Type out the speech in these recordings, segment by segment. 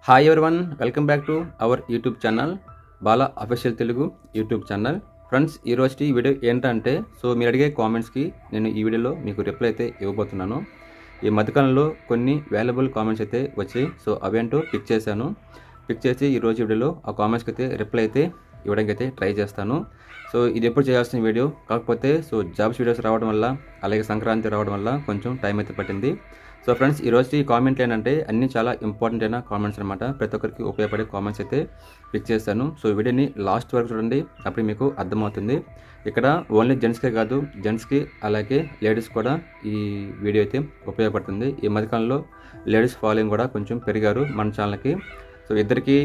Hi everyone, welcome back to our YouTube channel Bala official Telugu YouTube channel. Friends, ఈరోజు video ఏంటంటే మీరు అడిగే కామెంట్స్కి నేను ఈ వీడియోలో మీకు రిప్లై అయితే ఇవ్వబోతున్నాను. ఈ మధ్యకాలంలో కొన్ని వాల్యుబుల్ కామెంట్స్ అయితే వచ్చాయి. అవేంటో పిక్ చేసి ఈరోజు వీడియోలో ఆ కామెంట్స్కి అయితే రిప్లై అయితే ఇవ్వడానికి అయితే ట్రై చేస్తాను. ఇది ఎప్పుడు చేయాల్సిన వీడియో కాకపోతే జాబ్స్ వీడియోస్ రావడం వల్ల, అలాగే సంక్రాంతి రావడం వల్ల కొంచెం టైం అయితే పట్టింది. ఫ్రెండ్స్, ఈరోజు ఈ కామెంట్లు ఏంటంటే అన్నీ చాలా ఇంపార్టెంట్ అయిన కామెంట్స్ అనమాట. ప్రతి ఒక్కరికి ఉపయోగపడే కామెంట్స్ అయితే పిక్ చేస్తాను. వీడియోని లాస్ట్ వరకు చూడండి, అప్పుడు మీకు అర్థమవుతుంది. ఇక్కడ ఓన్లీ జెంట్స్కే కాదు, జెంట్స్కి అలాగే లేడీస్ కూడా ఈ వీడియో అయితే ఉపయోగపడుతుంది. ఈ మధ్యకాలంలో లేడీస్ ఫాలోయింగ్ కూడా కొంచెం పెరిగారు మన ఛానల్కి. ఇద్దరికి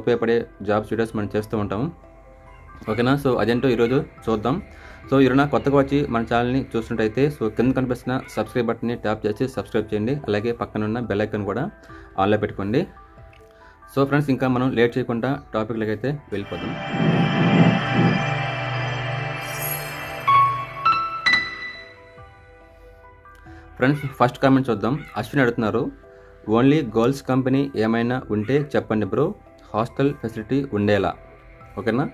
ఉపయోగపడే జాబ్స్ వీడియోస్ మనం చేస్తూ ఉంటాము. ఓకేనా? అదేంటో ఈరోజు చూద్దాం. ఎవరైనా కొత్తగా వచ్చి మన ఛానల్ని చూసినట్టయితే కింద కనిపిస్తున్న సబ్స్క్రైబ్ బటన్ని ట్యాప్ చేసి సబ్స్క్రైబ్ చేయండి. అలాగే పక్కన ఉన్న బెల్ ఐకాన్ కూడా ఆన్లో పెట్టుకోండి. ఫ్రెండ్స్, ఇంకా మనం లేట్ చేయకుండా టాపిక్లోకి అయితే వెళ్ళిపోదాం. ఫ్రెండ్స్, ఫస్ట్ కామెంట్ చూద్దాం. అశ్విన్ అడుగుతున్నారు, ఓన్లీ గర్ల్స్ కంపెనీ ఏమైనా ఉంటే చెప్పండి బ్రో, హాస్టల్ ఫెసిలిటీ ఉండేలా. ఓకేనా?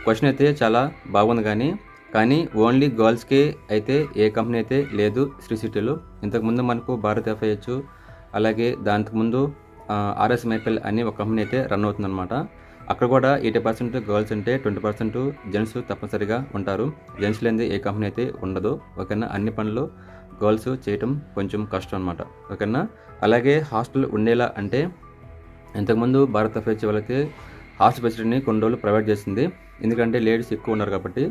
క్వశ్చన్ అయితే చాలా బాగుంది, కానీ ఓన్లీ గర్ల్స్కే అయితే ఏ కంపెనీ అయితే లేదు శ్రీ సిటీలో. ఇంతకుముందు మనకు భారత్ ఎఫ్ఐహెచ్, అలాగే దాంతకుముందు RSMFL అని ఒక కంపెనీ అయితే రన్ అవుతుందన్నమాట. అక్కడ కూడా 80% గర్ల్స్ ఉంటే 20% జెంట్స్ తప్పనిసరిగా ఉంటారు. జెంట్స్ లేనిది ఏ కంపెనీ అయితే ఉండదు. ఓకేనా? అన్ని పనులు గర్ల్స్ చేయటం కొంచెం కష్టం అనమాట. ఓకేనా? అలాగే హాస్టల్ ఉండేలా అంటే ఇంతకుముందు భారత్ ఎఫ్ఐహెచ్ వాళ్ళకి హాస్టల్ ఫెసిలిటీని కొన్ని రోజులు ప్రొవైడ్ చేసింది. ఎందుకంటే లేడీస్ ఎక్కువ ఉన్నారు కాబట్టి.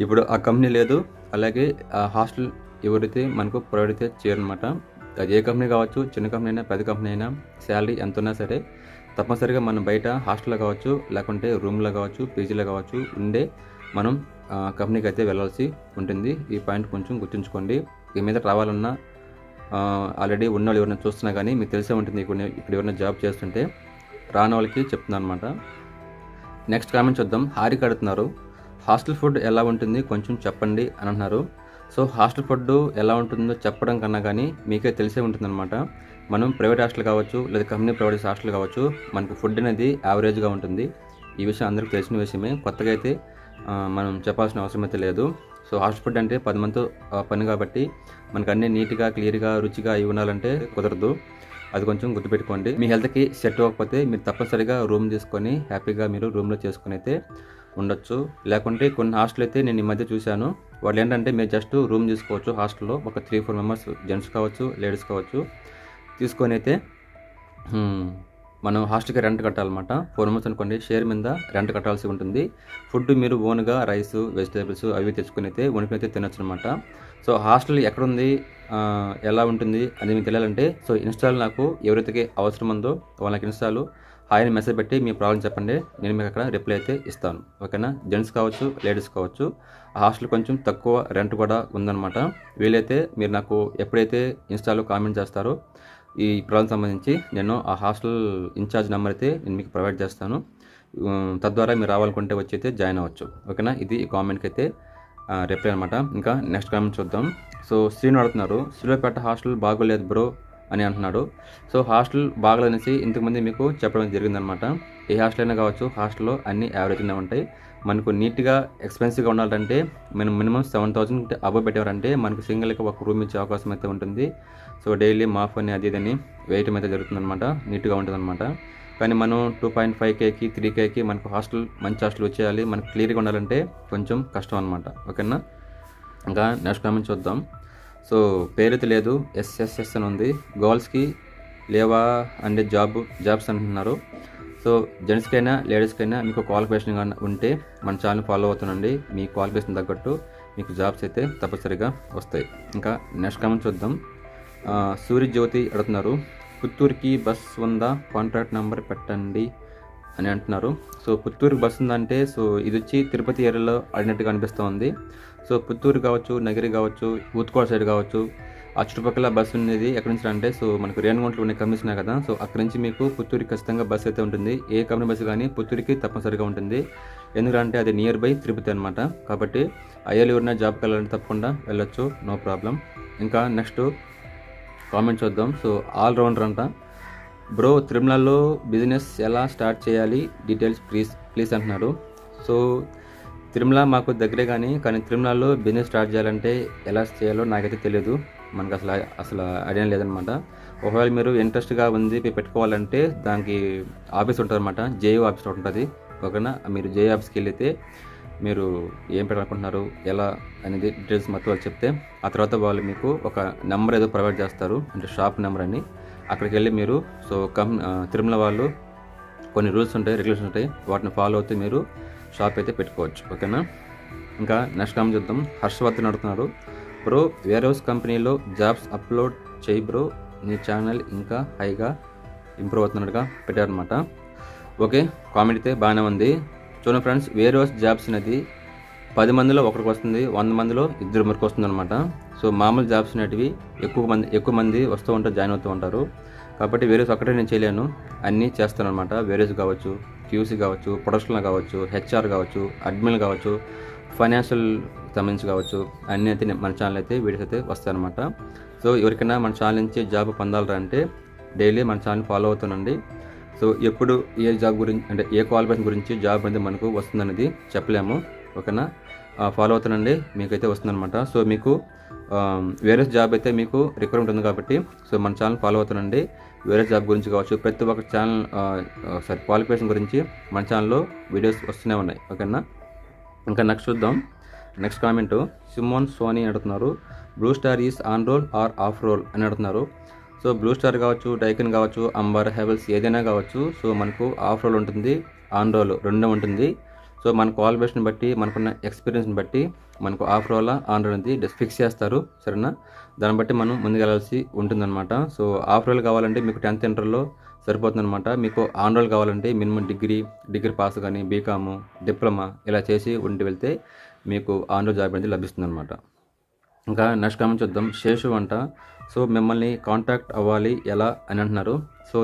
ఇప్పుడు ఆ కంపెనీ లేదు, అలాగే ఆ హాస్టల్ ఎవరైతే మనకు ప్రొవైడ్ అయితే చేయరనమాట. అది ఏ కంపెనీ కావచ్చు, చిన్న కంపెనీ అయినా పెద్ద కంపెనీ అయినా, శాలరీ ఎంత ఉన్నా సరే తప్పనిసరిగా మనం బయట హాస్టల్లో కావచ్చు, లేకుంటే రూమ్లో కావచ్చు, పీజీలో కావచ్చు ఉండే మనం కంపెనీకి అయితే వెళ్ళాల్సి ఉంటుంది. ఈ పాయింట్ కొంచెం గుర్తుంచుకోండి. ఈ మీద రావాలన్నా ఆల్రెడీ ఉన్న వాళ్ళు ఎవరైనా చూస్తున్నా కానీ మీకు తెలిసే ఉంటుంది. ఇప్పుడు ఎవరైనా జాబ్ చేస్తుంటే రాని వాళ్ళకి చెప్తున్నాను అనమాట. నెక్స్ట్ కామెంట్ చూద్దాం. హారిక అడుగుతున్నారు, హాస్టల్ ఫుడ్ ఎలా ఉంటుంది కొంచెం చెప్పండి అని అంటున్నారు. హాస్టల్ ఫుడ్ ఎలా ఉంటుందో చెప్పడం కన్నా కానీ మీకే తెలిసే ఉంటుందన్నమాట. మనం ప్రైవేట్ హాస్టల్ కావచ్చు, లేదా కంపెనీ ప్రొవైడ్ హాస్టల్ కావచ్చు, మనకు ఫుడ్ అనేది యావరేజ్గా ఉంటుంది. ఈ విషయం అందరికీ తెలిసిన విషయమే, కొత్తగా అయితే మనం చెప్పాల్సిన అవసరం అయితే లేదు. హాస్టల్ ఫుడ్ అంటే 10 మందితో పని కాబట్టి మనకు అన్నీ నీట్గా, క్లియర్గా, రుచిగా అవి ఉండాలంటే కుదరదు. అది కొంచెం గుర్తుపెట్టుకోండి. మీ హెల్త్కి సెట్ అవ్వకపోతే మీరు తప్పనిసరిగా రూమ్ తీసుకొని హ్యాపీగా మీరు రూమ్లో చేసుకుని అయితే ఉండొచ్చు. లేకుంటే కొన్ని హాస్టల్ అయితే నేను ఈ మధ్య చూశాను, వాళ్ళు ఏంటంటే మీరు జస్ట్ రూమ్ తీసుకోవచ్చు హాస్టల్లో, ఒక 3-4 మెంబర్స్ జెంట్స్ కావచ్చు, లేడీస్ కావచ్చు, తీసుకొని అయితే మనం హాస్టల్కి రెంట్ కట్టాలన్నమాట. 4 మెంబర్స్ అనుకోండి, షేర్ మీద రెంట్ కట్టాల్సి ఉంటుంది. ఫుడ్ మీరు ఓన్గా రైస్, వెజిటేబుల్స్ అవి తెచ్చుకొని అయితే వండుకొని అయితే తినొచ్చు అనమాట. హాస్టల్ ఎక్కడుంది, ఎలా ఉంటుంది అని మీకు తెలియాలంటే ఇన్స్టాల్ నాకు ఎవరైతే అవసరం ఉందో వాళ్ళకి ఇన్స్టాల్ హాయ్ మెసేజ్ పెట్టి మీ ప్రాబ్లం చెప్పండి, నేను మీకు అక్కడ రిప్లై అయితే ఇస్తాను. ఓకేనా? జెంట్స్ కావచ్చు, లేడీస్ కావచ్చు. ఆ హాస్టల్ కొంచెం తక్కువ రెంట్ కూడా ఉందన్నమాట. వీలైతే మీరు నాకు ఎప్పుడైతే ఇన్స్టాలో కామెంట్ చేస్తారో ఈ ప్రాబ్లం సంబంధించి నేను ఆ హాస్టల్ ఇన్ఛార్జ్ నెంబర్ అయితే నేను మీకు ప్రొవైడ్ చేస్తాను. తద్వారా మీరు రావాలనుకుంటే వచ్చి అయితే జాయిన్ అవ్వచ్చు. ఓకేనా? ఇది ఈ కామెంట్కి అయితే రిప్లై అనమాట. ఇంకా నెక్స్ట్ కామెంట్ చూద్దాం. శ్రీను అడుగుతున్నారు, సూర్యాపేట హాస్టల్ బాగోలేదు బ్రో అని అంటున్నాడు. హాస్టల్ బాగలేదనేసి ఇంతకుముందు మీకు చెప్పడం జరిగిందనమాట. ఏ హాస్టల్ అయినా కావచ్చు, హాస్టల్లో అన్ని యావరేజ్గానే ఉంటాయి. మనకు నీట్గా, ఎక్స్పెన్సివ్గా ఉండాలంటే మినిమం 7,000 అబవ్ పెట్టేవారంటే మనకు సింగిల్గా ఒక రూమ్ ఇచ్చే అవకాశం అయితే ఉంటుంది. డైలీ మాఫ్ అని అది ఇదని వేయటం అయితే జరుగుతుందన్నమాట. నీట్గా ఉంటుందన్నమాట. కానీ మనం 2.5Kకి 3Kకి మనకు హాస్టల్, మంచి హాస్టల్ వచ్చేయాలి, మనకు క్లియర్గా ఉండాలంటే కొంచెం కష్టం అనమాట. ఓకేనా? ఇంకా నెక్స్ట్ కామెంట్ చూద్దాం. పేరైతే లేదు, SSS అని ఉంది. గర్ల్స్కి లేవా అంటే జాబ్స్ అంటున్నారు. జెంట్స్కైనా లేడీస్కైనా మీకు క్వాలిఫికేషన్ ఉంటే మన ఛానల్ ఫాలో అవుతుండండి. మీ క్వాలిఫికేషన్ తగ్గట్టు మీకు జాబ్స్ అయితే తప్పనిసరిగా వస్తాయి. ఇంకా నెక్స్ట్ కామెంట్ చూద్దాం. సూర్యజ్యోతి అడుగుతున్నారు, పుత్తూరుకి బస్ ఉందా, కాంట్రాక్ట్ నెంబర్ పెట్టండి అని అంటున్నారు. పుత్తూరుకి బస్ ఉందంటే ఇది వచ్చి తిరుపతి ఏరియాలో అడిగినట్టుగా అనిపిస్తుంది. పుత్తూరు కావచ్చు, నగిరి కావచ్చు, ఊత్కోట సైడ్ కావచ్చు, ఆ చుట్టుపక్కల బస్సు ఉండేది ఎక్కడి నుంచి అంటే మనకు రేణిగుంటలో ఉన్న కంపెనీస్ ఉన్నాయి కదా. అక్కడి నుంచి మీకు పుత్తూరుకి ఖచ్చితంగా బస్సు అయితే ఉంటుంది. ఏ కంపెనీ బస్సు కానీ పుత్తూరుకి తప్పనిసరిగా ఉంటుంది. ఎందుకంటే అది నియర్ బై తిరుపతి అనమాట. కాబట్టి అయ్యాలు ఎవరైనా జాబ్కి వెళ్ళాలంటే తప్పకుండా వెళ్ళొచ్చు, నో ప్రాబ్లం. ఇంకా నెక్స్ట్ కామెంట్ చూద్దాం. ఆల్రౌండర్ అంట. బ్రో తిరుమలలో బిజినెస్ ఎలా స్టార్ట్ చేయాలి డీటెయిల్స్ ప్లీజ్ అంటున్నారు. సో తిరుమల మాకు దగ్గరే కానీ తిరుమలలో బిజినెస్ స్టార్ట్ చేయాలంటే ఎలా చేయాలో నాకైతే తెలియదు. మనకు అసలు ఐడియా లేదనమాట. ఒకవేళ మీరు ఇంట్రెస్ట్గా ఉంది పెట్టుకోవాలంటే దానికి ఆఫీస్ ఉంటుంది అనమాట, జేయూ ఆఫీస్ ఉంటుంది. ఓకేనా, మీరు జేయూ ఆఫీస్కి వెళ్తే మీరు ఏం పెట్టాలనుకుంటున్నారు ఎలా అనేది డీటెయిల్స్ మొత్తం వాళ్ళు చెప్తే ఆ తర్వాత వాళ్ళు మీకు ఒక నెంబర్ ఏదో ప్రొవైడ్ చేస్తారు, అంటే షాప్ నెంబర్ అని. అక్కడికి వెళ్ళి మీరు తిరుమల వాళ్ళు కొన్ని రూల్స్ ఉంటాయి, రెగ్యులేషన్స్ ఉంటాయి, వాటిని ఫాలో అవుతూ మీరు షాప్ అయితే పెట్టుకోవచ్చు. ఓకేనా, ఇంకా నెక్స్ట్ కామెంట్ చూద్దాం. హర్షవర్ధన్ అడుగుతున్నారు, బ్రో వేర్ హౌస్ కంపెనీలో జాబ్స్ అప్లోడ్ చేయి బ్రో, నీ ఛానల్ ఇంకా హైగా ఇంప్రూవ్ అవుతున్నట్టుగా పెట్టారనమాట. ఓకే, కామెంట్ అయితే బాగానే ఉంది. చూడండి ఫ్రెండ్స్, వేర్ హౌస్ జాబ్స్ అనేది 10 మందిలో ఒకరికి వస్తుంది, 100 మందిలో 2 వస్తుంది అనమాట. సో మామూలు జాబ్స్ అనేటివి ఎక్కువ మంది వస్తూ ఉంటారు, జాయిన్ అవుతూ ఉంటారు. కాబట్టి వేరియస్ ఒక్కటే నేను చేయలేను, అన్నీ చేస్తాను అనమాట. వేరియస్ కావచ్చు, క్యూసీ కావచ్చు, ప్రొడక్షన్లో కావచ్చు, హెచ్ఆర్ కావచ్చు, అడ్మిన్ కావచ్చు, ఫైనాన్షియల్ సంబంధించి కావచ్చు, అన్నీ అయితే మన ఛానల్ అయితే వీడియోస్ అయితే వస్తాయన్నమాట. సో ఎవరికైనా మన ఛానల్ నుంచి జాబ్ పొందాలంటే డైలీ మన ఛానల్ ఫాలో అవుతానండి. సో ఎప్పుడు ఏ జాబ్ గురించి అంటే ఏ క్వాలిఫికేషన్ గురించి జాబ్ అనేది మనకు వస్తుందనేది చెప్పలేము. ఓకేనా, ఫాలో అవుతానండి, మీకైతే వస్తుందన్నమాట. సో మీకు వేరే జాబ్ అయితే మీకు రిక్వైర్మెంట్ ఉంది కాబట్టి సో మన ఛానల్ ఫాలో అవుతానండి. వేరే జాబ్ గురించి కావచ్చు, ప్రతి ఒక్క ఛానల్ క్వాలిఫికేషన్ గురించి మన ఛానల్లో వీడియోస్ వస్తూనే ఉన్నాయి. ఓకేనా, ఇంకా నెక్స్ట్ చూద్దాం. నెక్స్ట్ కామెంట్ సిమోన్ సోనీ అడుగుతున్నారు, blue star is on roll or off roll అని అడుగుతున్నారు. సో బ్లూ స్టార్ కావచ్చు, డైకన్ కావచ్చు, అంబర్, హెవెల్స్ ఏదైనా కావచ్చు, సో మనకు ఆఫ్ రోల్ ఉంటుంది, ఆన్ రోల్ రెండూ ఉంటుంది. సో మన క్వాలిఫికేషన్ బట్టి, మనకున్న ఎక్స్పీరియన్స్ని బట్టి మనకు ఆఫ్ రోల్ ఆన్ రోల్ అనేది ఫిక్స్ చేస్తారు. సరేనా, దాన్ని బట్టి మనం ముందుకెళ్ళాల్సి ఉంటుందన్నమాట. సో ఆఫ్ రోల్ కావాలంటే మీకు 10th ఇంటర్లో సరిపోతుందన్నమాట. మీకు ఆన్ రోల్ కావాలంటే మినిమం డిగ్రీ పాస్ కానీ, బీకాము, డిప్లొమా ఇలా చేసి ఉండి వెళ్తే మీకు ఆన్ రోల్ జాబ్ అనేది లభిస్తుందన్నమాట. ఇంకా నెక్స్ట్ కామెంట్ చూద్దాం. శేషు అంట, సో మిమ్మల్ని కాంటాక్ట్ అవ్వాలి ఎలా అని అంటున్నారు. సో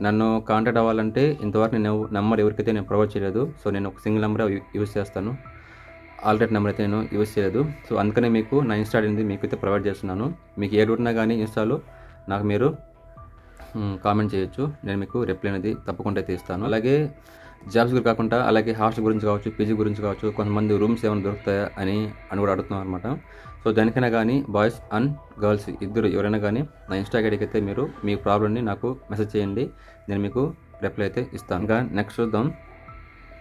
నన్ను కాంటాక్ట్ అవ్వాలంటే ఇంతవరకు నేను నెంబర్ ఎవరికైతే నేను ప్రొవైడ్ చేయలేదు. సో నేను ఒక సింగిల్ నెంబర్ యూజ్ చేస్తాను, ఆల్రెడీ నెంబర్ అయితే నేను యూజ్ చేయలేదు. సో అందుకనే మీకు నా ఇన్స్టా అనేది మీకు అయితే ప్రొవైడ్ చేస్తున్నాను. మీకు ఏ డౌట్ ఉన్నా కానీ ఇన్స్టాలో నాకు మీరు కామెంట్ చేయొచ్చు, నేను మీకు రిప్లై అనేది తప్పకుండా అయితే ఇస్తాను. అలాగే జాబ్స్ గురించి కాకుండా అలాగే హాస్టల్ గురించి కావచ్చు, పీజీ గురించి కావచ్చు, కొంతమంది రూమ్స్ ఏమైనా దొరుకుతాయా అని కూడా అడుగుతున్నాం అనమాట. సో దానికైనా కానీ బాయ్స్ అండ్ గర్ల్స్ ఇద్దరు ఎవరైనా కానీ నా ఇన్స్టా ఐడికి అయితే మీరు మీ ప్రాబ్లమ్ని నాకు మెసేజ్ చేయండి, నేను మీకు రిప్లై అయితే ఇస్తాను. ఇంకా నెక్స్ట్ చూద్దాం.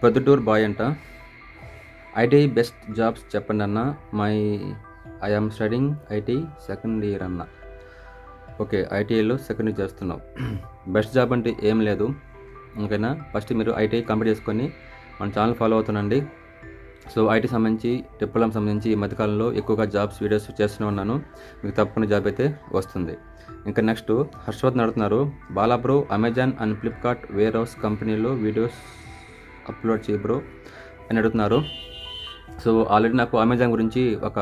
పొద్దుటూరు బాయ్ అంట, ఐటీ బెస్ట్ జాబ్స్ చెప్పండి అన్న, I am studying IT second year అన్న. ఓకే, ఐటీఐలో సెకండ్ ఇయర్ చేస్తున్నావు. బెస్ట్ జాబ్ అంటే ఏం లేదు. ఓకేనా, ఫస్ట్ మీరు ఐటీఐ కంప్లీట్ చేసుకొని మన ఛానల్ ఫాలో అవుతానండి. సో ఐటీ సంబంధించి, డిప్లొమా సంబంధించి ఈ మధ్యకాలంలో ఎక్కువగా జాబ్స్ వీడియోస్ చేస్తూనే ఉన్నాను, మీకు తప్పకుండా జాబ్ అయితే వస్తుంది. ఇంకా నెక్స్ట్ హర్షవర్ధన్ అడుగుతున్నారు, Bala bro Amazon and Flipkart warehouse కంపెనీలో వీడియోస్ అప్లోడ్ చేయి బ్రో అని అడుగుతున్నారు. సో ఆల్రెడీ నాకు అమెజాన్ గురించి ఒక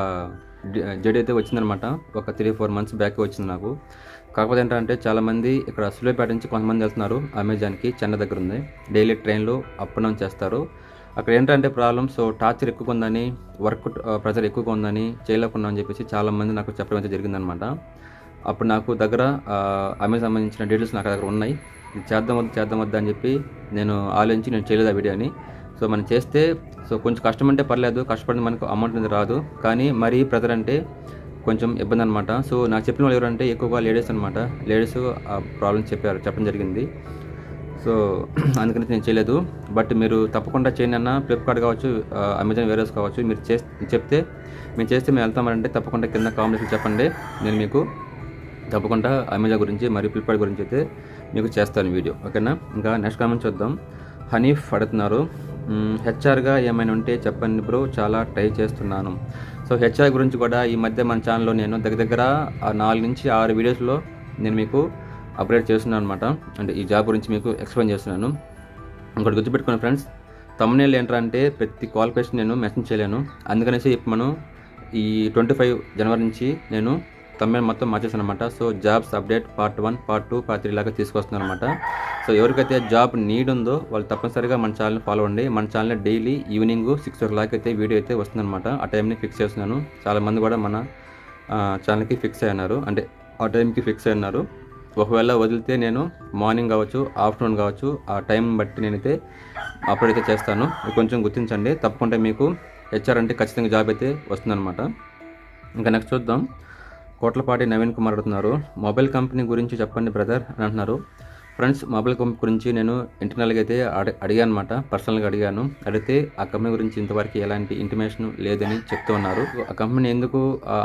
జెడ్ అయితే వచ్చిందనమాట, ఒక 3-4 మంత్స్ బ్యాక్ వచ్చింది నాకు. కాకపోతే ఏంటంటే చాలామంది ఇక్కడ సులేపేట నుంచి కొంతమంది వెళ్తున్నారు అమెజాన్కి, చెన్నై దగ్గర ఉంది, డైలీ ట్రైన్లో అప్ అండ్ డౌన్ చేస్తారు. అక్కడ ఏంటంటే ప్రాబ్లం, సో టార్చర్ ఎక్కువగా ఉందని, వర్క్ ప్రెజర్ ఎక్కువగా ఉందని, చేయలేకుండా అని చెప్పేసి చాలామంది నాకు చెప్పడం అయితే జరిగిందనమాట. అప్పుడు నాకు దగ్గర అమెజాన్ సంబంధించిన డీటెయిల్స్ నాకు దగ్గర ఉన్నాయి, చేద్దాం వద్దా అని చెప్పి నేను ఆలోచించి నేను చేయలేదు ఆ వీడియోని. సో మనం చేస్తే సో కొంచెం కష్టం అంటే పర్లేదు, కష్టపడిన మనకు అమౌంట్ అనేది రాదు, కానీ మరీ ప్రెజర్ అంటే కొంచెం ఇబ్బంది అనమాట. సో నాకు చెప్పిన వాళ్ళు ఎవరంటే ఎక్కువగా లేడీస్ అనమాట, లేడీస్ ఆ ప్రాబ్లమ్స్ చెప్పడం జరిగింది. సో అందుకని నేను చేయలేదు. బట్ మీరు తప్పకుండా చేయండి అన్న, ఫ్లిప్కార్ట్ కావచ్చు, అమెజాన్ వేరేస్ కావచ్చు, మీరు చెప్తే మేము వెళ్తామంటే తప్పకుండా కింద కామెంట్స్ చెప్పండి, నేను మీకు తప్పకుండా అమెజాన్ గురించి మరియు ఫ్లిప్కార్ట్ గురించి అయితే మీకు చేస్తాను వీడియో. ఓకేనా, ఇంకా నెక్స్ట్ కామెంట్ చూద్దాం. హనీఫ్ అడుగుతున్నారు, హెచ్ఆర్గా ఏమైనా ఉంటే చెప్పండి బ్రో, చాలా ట్రై చేస్తున్నాను. సో హెచ్ఆర్ గురించి కూడా ఈ మధ్య మన ఛానల్లో నేను దగ్గర 4 నుంచి 6 వీడియోస్లో నేను మీకు అప్డేట్ చేస్తున్నాను అనమాట, అంటే ఈ జాబ్ గురించి మీకు ఎక్స్ప్లెయిన్ చేస్తున్నాను. ఇంకోటి గుర్తుపెట్టుకున్న ఫ్రెండ్స్, తమ్మునేల్ ఏంటంటే ప్రతి క్వాలిఫికేషన్ నేను మెన్షన్ చేయలేను, అందుకనేసి ఇప్పుడు మనం ఈ 25 జనవరి నుంచి నేను తమ్మునేల్ మొత్తం మార్చేసాను అనమాట. So jobs update part 1, part 2, part 3 లాగా తీసుకొస్తున్నాను అనమాట. సో ఎవరికైతే జాబ్ నీడ్ ఉందో వాళ్ళు తప్పనిసరిగా మన ఛానల్ ఫాలో అవ్వండి. మన ఛానల్ డైలీ ఈవినింగ్ 6 o'clock అయితే వీడియో అయితే వస్తుందన్నమాట, ఆ టైంని ఫిక్స్ చేస్తున్నాను. చాలామంది కూడా మన ఛానల్కి ఫిక్స్ అయ్యారు, అంటే ఆ టైంకి ఫిక్స్ అయ్యారు. ఒకవేళ వదిలితే నేను మార్నింగ్ కావచ్చు, ఆఫ్టర్నూన్ కావచ్చు, ఆ టైం బట్టి నేనైతే అప్పుడైతే చేస్తాను. ఇది కొంచెం గుర్తించండి. తప్పకుండా మీకు హెచ్ఆర్ అంటే ఖచ్చితంగా జాబ్ అయితే వస్తుందన్నమాట. ఇంకా నెక్స్ట్ చూద్దాం. కోట్లపాటి నవీన్ కుమార్ అడుగుతున్నారు, మొబైల్ కంపెనీ గురించి చెప్పండి బ్రదర్ అని అంటున్నారు. ఫ్రెండ్స్, మొబైల్ కంపెనీ గురించి నేను ఇంటర్నల్గా అయితే అడిగాను అనమాట. పర్సనల్గా అడిగాను. అడిగితే ఆ కంపెనీ గురించి ఇంతవరకు ఎలాంటి ఇంటిమేషన్ లేదని చెప్తూ ఉన్నారు. ఆ కంపెనీ ఎందుకు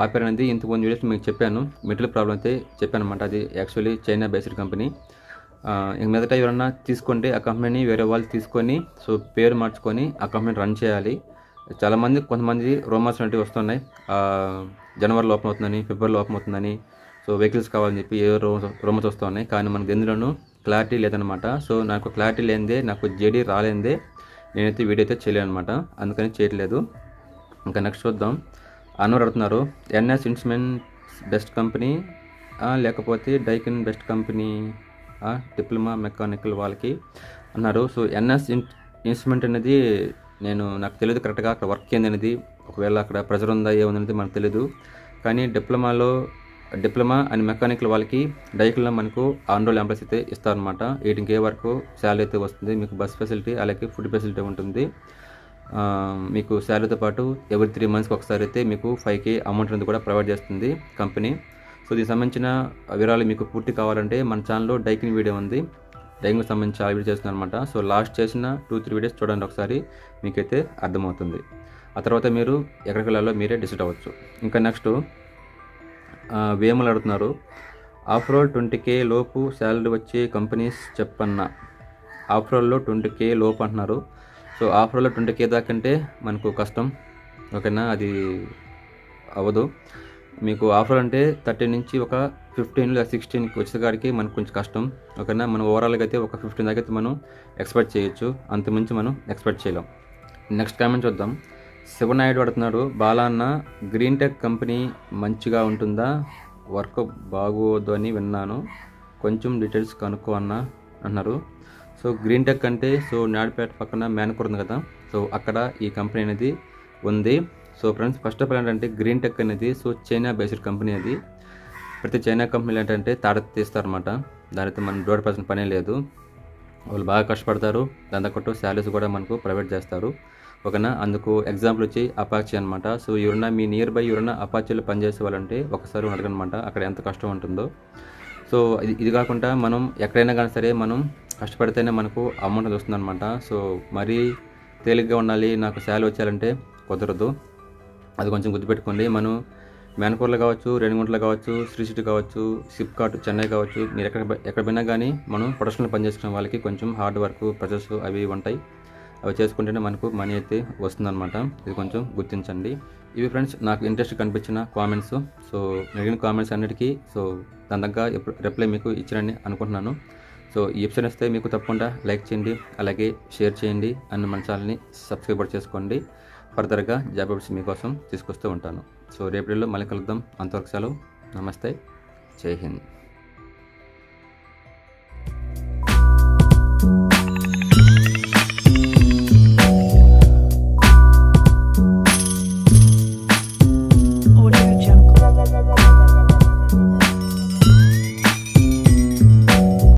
ఆపారనేది ఇంతకుముందు వీడియోస్ మీకు చెప్పాను. మెటీరియల్ ప్రాబ్లం అయితే చెప్పాను అనమాట. అది యాక్చువల్లీ చైనా బేస్డ్ కంపెనీ. ఇంక మీదట ఎవరన్నా తీసుకుంటే ఆ కంపెనీని వేరే వాళ్ళు తీసుకొని సో పేరు మార్చుకొని ఆ కంపెనీని రన్ చేయాలి. కొంతమంది రూమర్స్ అనేవి వస్తున్నాయి. జనవరిలో ఓపెన్ అవుతుందని, ఫిబ్రవరిలో ఓపెన్ అవుతుందని, సో వెహికల్స్ కావాలని చెప్పి ఏ రూమర్స్ వస్తూ ఉన్నాయి. కానీ మనకు ఎందులోనూ క్లారిటీ లేదనమాట. సో నాకు క్లారిటీ లేనిదే, నాకు జేడీ రాలేనిదే నేనైతే వీడియో అయితే చేయలేను అనమాట. అందుకని చేయట్లేదు. ఇంకా నెక్స్ట్ చూద్దాం. అన్వర్ అడుగుతున్నారు, ఎన్ఎస్ ఇన్స్ట్రుమెంట్స్ బెస్ట్ కంపెనీ లేకపోతే Daikin best company, diploma mechanical వాళ్ళకి అన్నారు. సో ఎన్ఎస్ ఇన్స్ట్రుమెంట్ అనేది నాకు తెలియదు కరెక్ట్గా అక్కడ వర్క్ ఏంది అనేది. ఒకవేళ అక్కడ ప్రెజర్ ఉందా ఏముందనేది మనకు తెలియదు. కానీ డిప్లొమా అండ్ మెకానికల్ వాళ్ళకి డైకిల్లో మనకు ఆన్ రోల్ ఎంప్లాయ్స్ అయితే ఇస్తారనమాట. 18K వరకు శాలరీ అయితే వస్తుంది. మీకు బస్ ఫెసిలిటీ అలాగే ఫుడ్ ఫెసిలిటీ ఉంటుంది. మీకు శాలరీతో పాటు ఎవ్రీ 3 monthsకి ఒకసారి అయితే మీకు 5K అమౌంట్ అనేది కూడా ప్రొవైడ్ చేస్తుంది కంపెనీ. సో దీనికి సంబంధించిన వివరాలు మీకు పూర్తి కావాలంటే మన ఛానల్లో డైకిన్ వీడియో ఉంది. డైకింగ్కి సంబంధించి చాలా వీడియో చేస్తున్నాను అనమాట. సో లాస్ట్ చేసిన 2-3 వీడియోస్ చూడండి ఒకసారి, మీకైతే అర్థమవుతుంది. ఆ తర్వాత మీరు ఎక్కడికి వెళ్ళాలో మీరే డిసైడ్ అవ్వచ్చు. ఇంకా నెక్స్ట్ వేములు అడుగుతున్నారు, ఆఫ్రోల్ 20K లోపు శాలరీ వచ్చే కంపెనీస్ చెప్పన్నా. ఆఫ్రోల్లో 20K లోపు అంటున్నారు. సో ఆఫ్రోల్లో 20K దాకంటే మనకు కష్టం. ఓకేనా, అది అవ్వదు. మీకు ఆఫర్ అంటే 30 నుంచి ఒక 15 లేదా 16కి వచ్చేకాడికి మనకు కొంచెం కష్టం. ఓకేనా, మనం ఓవరాల్గా అయితే ఒక 15 దాకా అయితే మనం ఎక్స్పెక్ట్ చేయొచ్చు. అంతమించి మనం ఎక్స్పెక్ట్ చేయలేం. నెక్స్ట్ కామెంట్ చూద్దాం. శివనాయుడు అడుగుతున్నాడు, బాలా అన్న గ్రీన్ టెక్ కంపెనీ మంచిగా ఉంటుందా? వర్క్ బాగోదు అని విన్నాను, కొంచెం డీటెయిల్స్ కనుక్కో అన్న అన్నారు. సో గ్రీన్ టెక్ అంటే సో నాయుడుపేట పక్కన మేనకూర్ ఉంది కదా, సో అక్కడ ఈ కంపెనీ అనేది ఉంది. So friends, first of all ఏంటంటే గ్రీన్ టెక్ అనేది సో చైనా బేస్డ్ కంపెనీ. అది ప్రతి చైనా కంపెనీలు ఏంటంటే తీస్తారనమాట. దానితో మనం 100% పనే లేదు. వాళ్ళు బాగా కష్టపడతారు. దాంతో పాటు శాలరీస్ కూడా మనకు ప్రొవైడ్ చేస్తారు. ఓకేనా, అందుకు ఎగ్జాంపుల్ వచ్చి అపాచీ అనమాట. సో ఎవరన్నా మీ నియర్ బై ఎవరన్నా అపాచీలో పనిచేసే వాళ్ళంటే ఒకసారి అడగనమాట అక్కడ ఎంత కష్టం ఉంటుందో. సో ఇది కాకుండా మనం ఎక్కడైనా కానీ సరే మనం కష్టపడితేనే మనకు అమౌంట్ వస్తుంది అనమాట. సో మరీ తేలిగ్గా ఉండాలి, నాకు శాలరీ వచ్చేయాలంటే కుదరదు. అది కొంచెం గుర్తుపెట్టుకోండి. మనం మేనకూర్లో కావచ్చు, రేణిగుంటలో కావచ్చు, శ్రీ సిటీ కావచ్చు, సిప్కాట్ చెన్నై కావచ్చు, మీరు ఎక్కడ పోయినా కానీ మనం ప్రొడక్షన్లో పనిచేసుకునే వాళ్ళకి కొంచెం హార్డ్ వర్క్ ప్రాసెస్ అవి ఉంటాయి. అవి చేసుకుంటేనే మనకు మనీ అయితే వస్తుందన్నమాట. ఇది కొంచెం గుర్తించండి. ఇవి ఫ్రెండ్స్ నాకు ఇంట్రెస్ట్ కనిపించిన కామెంట్స్. సో మిగిలిన కామెంట్స్ అన్నిటికీ సో దాని దగ్గర రిప్లై మీకు ఇచ్చారని అనుకుంటున్నాను. సో ఈ ఎపిసోడ్ వస్తే మీకు తప్పకుండా లైక్ చేయండి, అలాగే షేర్ చేయండి, అండ్ మన ఛానల్ని సబ్స్క్రైబ్ చేసుకోండి. ఫర్దర్గా జాబ్ అప్డేట్స్ మీకోసం తీసుకొస్తూ ఉంటాను. సో రేపటిలో మళ్ళీ కలుద్దాం. అంతవరకు సెలవు. నమస్తే, జై హింద్.